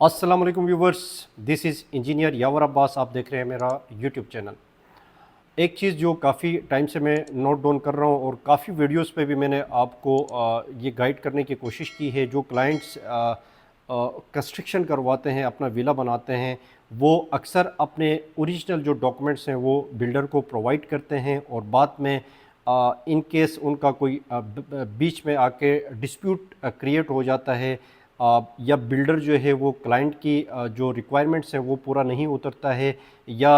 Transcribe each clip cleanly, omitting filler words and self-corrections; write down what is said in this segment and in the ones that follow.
अस्सलाम वालेकुम viewers, this is engineer यावर अब्बास। आप देख रहे हैं मेरा यूट्यूब चैनल। एक चीज़ जो काफ़ी टाइम से मैं नोट डाउन कर रहा हूँ और काफ़ी वीडियोस पे भी मैंने आपको ये गाइड करने की कोशिश की है। जो क्लाइंट्स कंस्ट्रक्शन करवाते हैं, अपना विला बनाते हैं, वो अक्सर अपने ओरिजिनल जो डॉक्यूमेंट्स हैं वो बिल्डर को प्रोवाइड करते हैं और बाद में इन केस उनका कोई बीच में आके डिस्प्यूट क्रिएट हो जाता है, या बिल्डर जो है वो क्लाइंट की जो रिक्वायरमेंट्स हैं वो पूरा नहीं उतरता है, या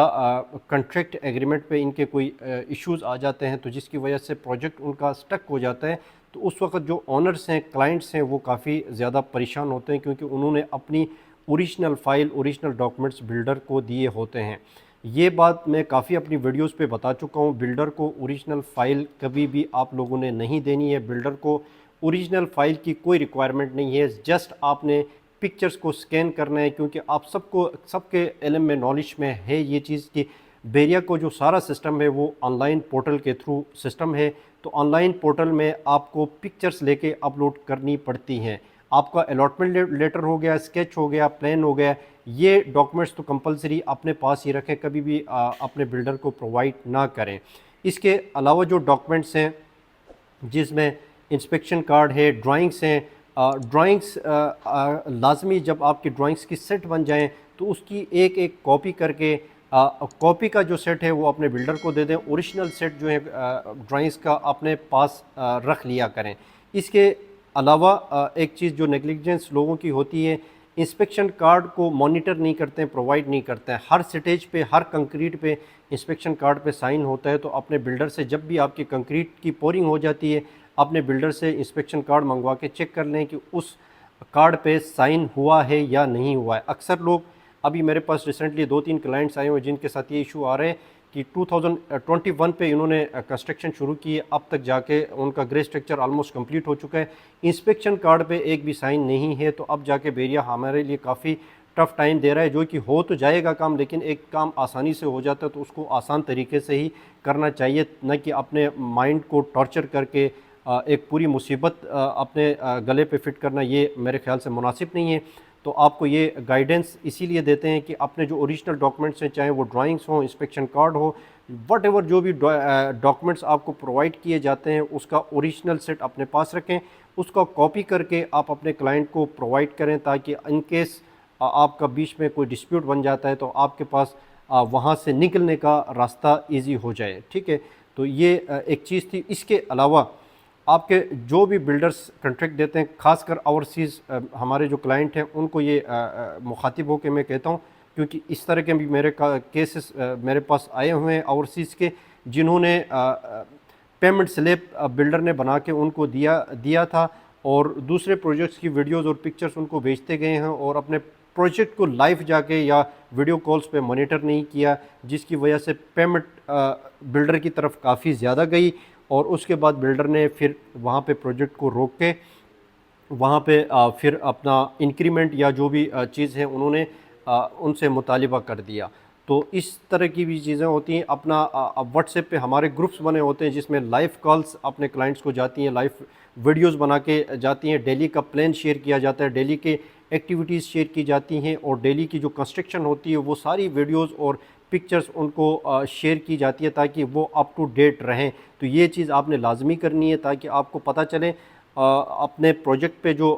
कॉन्ट्रैक्ट एग्रीमेंट पे इनके कोई इश्यूज़ आ जाते हैं, तो जिसकी वजह से प्रोजेक्ट उनका स्टक हो जाता है। तो उस वक्त जो ऑनर्स हैं, क्लाइंट्स हैं, वो काफ़ी ज़्यादा परेशान होते हैं क्योंकि उन्होंने अपनी original file, original documents builder को दिए होते हैं। ये बात मैं काफ़ी अपनी वीडियोस पे बता चुका हूँ। बिल्डर को ओरिजिनल फ़ाइल कभी भी आप लोगों ने नहीं देनी है। बिल्डर को ओरिजिनल फ़ाइल की कोई रिक्वायरमेंट नहीं है। जस्ट आपने पिक्चर्स को स्कैन करना है, क्योंकि आप सबको सबके इल्म में, नॉलेज में है ये चीज़ कि बेरिया को जो सारा सिस्टम है वो ऑनलाइन पोर्टल के थ्रू सिस्टम है। तो ऑनलाइन पोर्टल में आपको पिक्चर्स लेके अपलोड करनी पड़ती हैं। आपका अलॉटमेंट लेटर हो गया, स्केच हो गया, प्लान हो गया, ये डॉक्यूमेंट्स तो कंपलसरी अपने पास ही रखें, कभी भी अपने बिल्डर को प्रोवाइड ना करें। इसके अलावा जो डॉक्यूमेंट्स हैं, जिसमें इंस्पेक्शन कार्ड है, ड्राइंग्स हैं, ड्राइंग्स लाजमी जब आपकी ड्राइंग्स की सेट बन जाएं तो उसकी एक एक कॉपी करके, कॉपी का जो सेट है वो अपने बिल्डर को दे दें। ओरिजिनल सेट जो है ड्राइंग्स का अपने पास रख लिया करें। इसके अलावा एक चीज़ जो नेग्लिजेंस लोगों की होती है, इंस्पेक्शन कार्ड को मॉनिटर नहीं करते हैं, प्रोवाइड नहीं करते हैं। हर स्टेज पे, हर कंक्रीट पे इंस्पेक्शन कार्ड पे साइन होता है। तो अपने बिल्डर से जब भी आपकी कंक्रीट की पोरिंग हो जाती है, अपने बिल्डर से इंस्पेक्शन कार्ड मंगवा के चेक कर लें कि उस कार्ड पे साइन हुआ है या नहीं हुआ है। अक्सर लोग, अभी मेरे पास रिसेंटली 2-3 क्लाइंट्स आए हुए जिनके साथ ये इशू आ रहे हैं कि 2021 पे इन्होंने कंस्ट्रक्शन शुरू की, अब तक जाके उनका ग्रे स्ट्रक्चर ऑलमोस्ट कंप्लीट हो चुका है, इंस्पेक्शन कार्ड पे एक भी साइन नहीं है। तो अब जाके बेरिया हमारे लिए काफ़ी टफ़ टाइम दे रहा है। जो कि हो तो जाएगा काम, लेकिन एक काम आसानी से हो जाता है तो उसको आसान तरीके से ही करना चाहिए, न कि अपने माइंड को टॉर्चर करके एक पूरी मुसीबत अपने गले पे फिट करना। ये मेरे ख्याल से मुनासिब नहीं है। तो आपको ये गाइडेंस इसीलिए देते हैं कि अपने जो ओरिजिनल डॉक्यूमेंट्स हैं, चाहे वो ड्राइंग्स हों, इंस्पेक्शन कार्ड हो, वट जो भी डॉक्यूमेंट्स आपको प्रोवाइड किए जाते हैं, उसका ओरिजिनल सेट अपने पास रखें। उसका कॉपी करके आप अपने क्लाइंट को प्रोवाइड करें, ताकि इन केस आपका बीच में कोई डिस्प्यूट बन जाता है तो आपके पास वहाँ से निकलने का रास्ता ईजी हो जाए। ठीक है, तो ये एक चीज़ थी। इसके अलावा आपके जो भी बिल्डर्स कॉन्ट्रैक्ट देते हैं, खासकर ओवरसीज़ हमारे जो क्लाइंट हैं, उनको ये मुखातिब होकर मैं कहता हूँ, क्योंकि इस तरह के भी मेरे केसेस मेरे पास आए हुए हैं ओवरसीज़ के, जिन्होंने पेमेंट स्लिप बिल्डर ने बना के उनको दिया दिया था, और दूसरे प्रोजेक्ट्स की वीडियोस और पिक्चर्स उनको भेजते गए हैं, और अपने प्रोजेक्ट को लाइव जाके या वीडियो कॉल्स पे मॉनिटर नहीं किया, जिसकी वजह से पेमेंट बिल्डर की तरफ काफ़ी ज़्यादा गई। और उसके बाद बिल्डर ने फिर वहाँ पे प्रोजेक्ट को रोक के वहाँ पे फिर अपना इंक्रीमेंट या जो भी चीज़ है उन्होंने उनसे मुतालिबा कर दिया। तो इस तरह की भी चीज़ें होती हैं। अपना व्हाट्सएप पे हमारे ग्रुप्स बने होते हैं जिसमें लाइव कॉल्स अपने क्लाइंट्स को जाती हैं, लाइव वीडियोस बना के जाती हैं, डेली का प्लान शेयर किया जाता है, डेली के एक्टिविटीज़ शेयर की जाती हैं, और डेली की जो कंस्ट्रक्शन होती है वो सारी वीडियोस और पिक्चर्स उनको शेयर की जाती है, ताकि वो अप टू डेट रहें। तो ये चीज़ आपने लाजमी करनी है, ताकि आपको पता चले अपने प्रोजेक्ट पे जो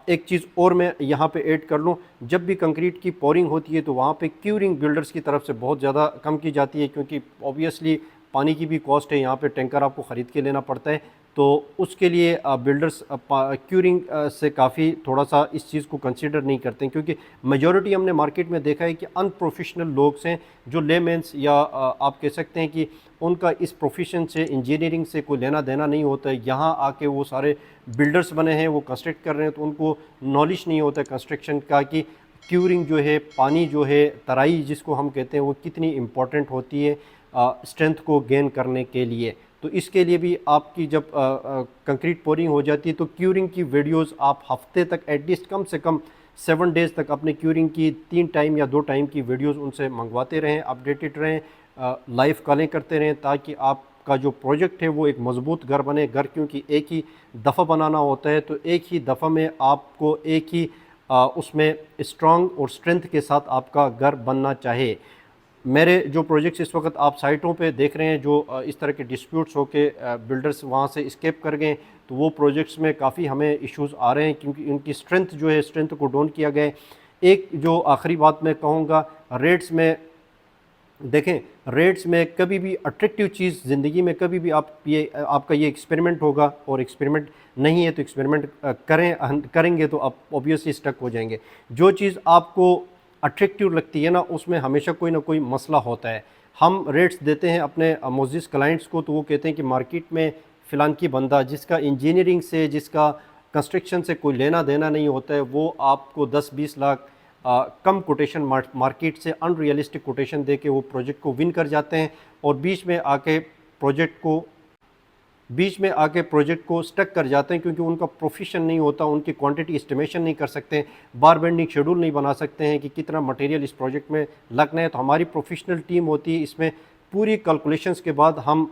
एक चीज़ और मैं यहाँ पे ऐड कर लूँ, जब भी कंक्रीट की पोरिंग होती है तो वहाँ पे क्यूरिंग बिल्डर्स की तरफ से बहुत ज़्यादा कम की जाती है, क्योंकि ऑब्वियसली पानी की भी कॉस्ट है, यहाँ पे टैंकर आपको ख़रीद के लेना पड़ता है। तो उसके लिए बिल्डर्स क्यूरिंग से काफ़ी थोड़ा सा इस चीज़ को कंसीडर नहीं करते हैं, क्योंकि मेजॉरिटी हमने मार्केट में देखा है कि अनप्रोफेशनल लोग हैं, जो लेमेंस या आप कह सकते हैं कि उनका इस प्रोफेशन से, इंजीनियरिंग से कोई लेना देना नहीं होता है। यहाँ आके वो सारे बिल्डर्स बने हैं, वो कंस्ट्रक्ट कर रहे हैं, तो उनको नॉलेज नहीं होता है कंस्ट्रक्शन का कि क्यूरिंग जो है, पानी जो है, तराई जिसको हम कहते हैं, वो कितनी इम्पॉर्टेंट होती है स्ट्रेंथ को गेन करने के लिए। तो इसके लिए भी आपकी जब कंक्रीट पोरिंग हो जाती है तो क्यूरिंग की वीडियोस आप हफ्ते तक, एटलीस्ट कम से कम 7 डेज़ तक अपने क्यूरिंग की 3 टाइम या 2 टाइम की वीडियोस उनसे मंगवाते रहें, अपडेटेड रहें, लाइव कॉलें करते रहें, ताकि आपका जो प्रोजेक्ट है वो एक मज़बूत घर बने। घर क्योंकि एक ही दफ़ा बनाना होता है, तो एक ही दफ़ा में आपको एक ही उसमें स्ट्रॉन्ग और स्ट्रेंथ के साथ आपका घर बनना चाहे। मेरे जो प्रोजेक्ट्स इस वक्त आप साइटों पे देख रहे हैं, जो इस तरह के डिस्प्यूट्स होके बिल्डर्स वहाँ से एस्केप कर गए, तो वो प्रोजेक्ट्स में काफ़ी हमें इश्यूज़ आ रहे हैं, क्योंकि उनकी स्ट्रेंथ जो है, स्ट्रेंथ को डाउन किया गया है। एक जो आखिरी बात मैं कहूँगा, रेट्स में देखें, रेट्स में कभी भी अट्रैक्टिव चीज़ ज़िंदगी में कभी भी आपका ये एक्सपेरिमेंट होगा, और एक्सपेरिमेंट नहीं है तो एक्सपेरिमेंट करेंगे तो आप ऑब्वियसली स्टक हो जाएंगे। जो चीज़ आपको अट्रैक्टिव लगती है ना, उसमें हमेशा कोई ना कोई मसला होता है। हम रेट्स देते हैं अपने मोजिस क्लाइंट्स को, तो वो कहते हैं कि मार्केट में फ़िलान की बंदा जिसका इंजीनियरिंग से, जिसका कंस्ट्रक्शन से कोई लेना देना नहीं होता है, वो आपको 10-20 लाख कम कोटेशन मार्केट से अनरियलिस्टिक कोटेशन दे के वो प्रोजेक्ट को विन कर जाते हैं, और बीच में आके प्रोजेक्ट को स्टक कर जाते हैं, क्योंकि उनका प्रोफेशन नहीं होता, उनकी क्वांटिटी एस्टिमेशन नहीं कर सकते, बार बेंडिंग शेड्यूल नहीं बना सकते हैं कि कितना मटेरियल इस प्रोजेक्ट में लगना है। तो हमारी प्रोफेशनल टीम होती है, इसमें पूरी कैलकुलेशंस के बाद हम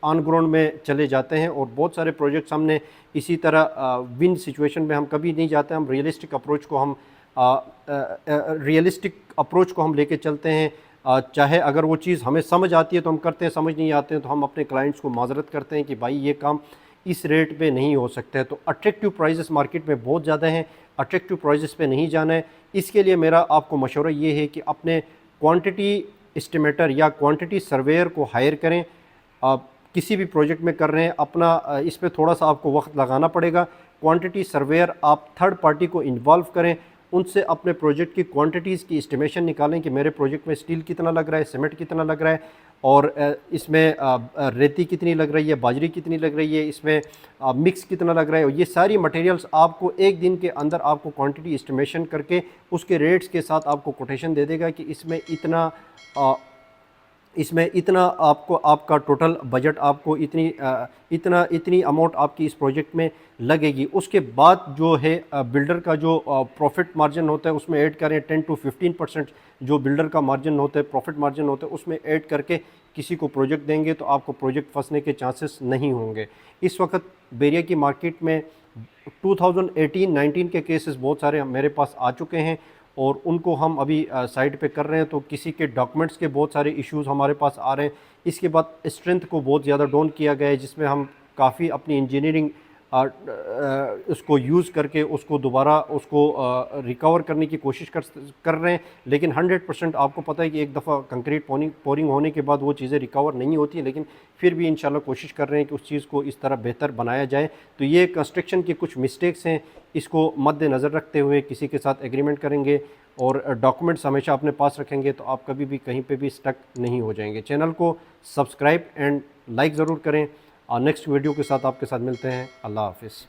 ऑन ग्राउंड में चले जाते हैं, और बहुत सारे प्रोजेक्ट्स हमने इसी तरह विन सिचुएशन में हम कभी नहीं जाते। हम रियलिस्टिक अप्रोच को हम लेके चलते हैं। चाहे अगर वो चीज़ हमें समझ आती है तो हम करते हैं, समझ नहीं आते हैं तो हम अपने क्लाइंट्स को माजरत करते हैं कि भाई ये काम इस रेट पे नहीं हो सकता है। तो अट्रैक्टिव प्राइसेस मार्केट में बहुत ज़्यादा हैं, अट्रैक्टिव प्राइसेस पे नहीं जाना है। इसके लिए मेरा आपको मशवरा ये है कि अपने क्वांटिटी एस्टिमेटर या क्वांटिटी सर्वेयर को हायर करें। आप किसी भी प्रोजेक्ट में कर रहे हैं, अपना इस पर थोड़ा सा आपको वक्त लगाना पड़ेगा। क्वांटिटी सर्वेयर आप थर्ड पार्टी को इन्वॉल्व करें, उनसे अपने प्रोजेक्ट की क्वांटिटीज़ की एस्टिमेशन निकालें कि मेरे प्रोजेक्ट में स्टील कितना लग रहा है, सीमेंट कितना लग रहा है, और इसमें रेती कितनी लग रही है, बाजरी कितनी लग रही है, इसमें मिक्स कितना लग रहा है। और ये सारी मटेरियल्स आपको एक दिन के अंदर आपको क्वांटिटी एस्टिमेशन करके उसके रेट्स के साथ आपको कोटेशन दे देगा कि इसमें इतना आपको, आपका टोटल बजट आपको इतनी अमाउंट आपकी इस प्रोजेक्ट में लगेगी। उसके बाद जो है बिल्डर का जो प्रॉफिट मार्जिन होता है उसमें ऐड करें 10 to 15% जो बिल्डर का मार्जिन होता है, प्रॉफिट मार्जिन होता है, उसमें ऐड करके किसी को प्रोजेक्ट देंगे तो आपको प्रोजेक्ट फंसने के चांसेस नहीं होंगे। इस वक्त बेरिया की मार्केट में 2018-19 के केसेस बहुत सारे मेरे पास आ चुके हैं, और उनको हम अभी साइट पे कर रहे हैं। तो किसी के डॉक्यूमेंट्स के बहुत सारे इश्यूज़ हमारे पास आ रहे हैं। इसके बाद स्ट्रेंथ को बहुत ज़्यादा डाउन किया गया है, जिसमें हम काफ़ी अपनी इंजीनियरिंग उसको यूज़ करके उसको दोबारा रिकवर करने की कोशिश कर रहे हैं। लेकिन 100% आपको पता है कि एक दफ़ा कंक्रीट पोरिंग होने के बाद वो चीज़ें रिकवर नहीं होती, लेकिन फिर भी इंशाल्लाह कोशिश कर रहे हैं कि उस चीज़ को इस तरह बेहतर बनाया जाए। तो ये कंस्ट्रक्शन के कुछ मिस्टेक्स हैं, इसको मद्देनज़र रखते हुए किसी के साथ एग्रीमेंट करेंगे और डॉक्यूमेंट्स हमेशा अपने पास रखेंगे, तो आप कभी भी कहीं पे भी स्टक नहीं हो जाएंगे। चैनल को सब्सक्राइब एंड लाइक ज़रूर करें, और नेक्स्ट वीडियो के साथ आपके साथ मिलते हैं। अल्लाह हाफिज़।